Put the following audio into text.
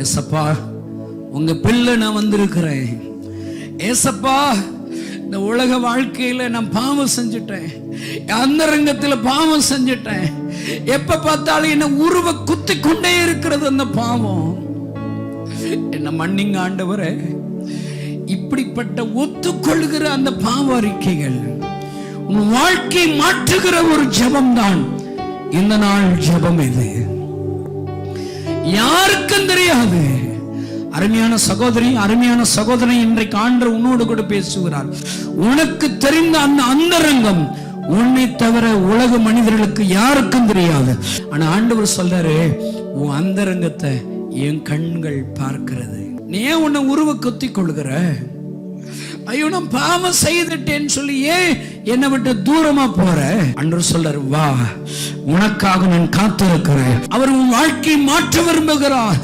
ஏசப்பா, உங்க பிள்ளை நான் வந்திருக்கிறேன். ஏசப்பா, இந்த உலக வாழ்க்கையில நான் பாவம் செஞ்சுட்டேன், அந்தரங்கத்துல பாவம் செஞ்சுட்டேன். எப்ப பார்த்தாலும் என்ன உருவ குத்தி கொண்டே இருக்கிறது அந்த பாவம். என்ன மன்னிங்க ஆண்டவரே. இப்படிப்பட்ட ஒத்துக்கொள்கிற அந்த பாவ அறிக்கைகள் உன் வாழ்க்கை மாற்றுகிற ஒரு ஜெபம் தான் இந்த நாள் ஜெபம். இது யாருக்கும் தெரியாது. அருமையான சகோதரி, அருமையான சகோதரி, இன்றைக்கு ஆண்டவர் உன்னோடு கூட பேசுகிறார். உனக்கு தெரிந்த அந்த அந்தரங்கம் உன்னை தவிர உலக மனிதர்களுக்கு யாருக்கும் தெரியாது. ஆனா ஆண்டவர் சொல்றாரு, உன் அந்தரங்கத்தை என் கண்கள் பார்க்கிறது. நீ ஏன் உன்னை உருவ குத்தி கொள்கிற? ஐயோ, நான் பாவம் செய்துட்டேன்னு சொல்லி ஏன் என்னை விட்டு தூரமா போற? ஆண்டவர் சொல்றாரு, வா, உனக்காக நான் காத்திருக்கிறேன். அவர் உன் வாழ்க்கையை மாற்ற விரும்புகிறார்.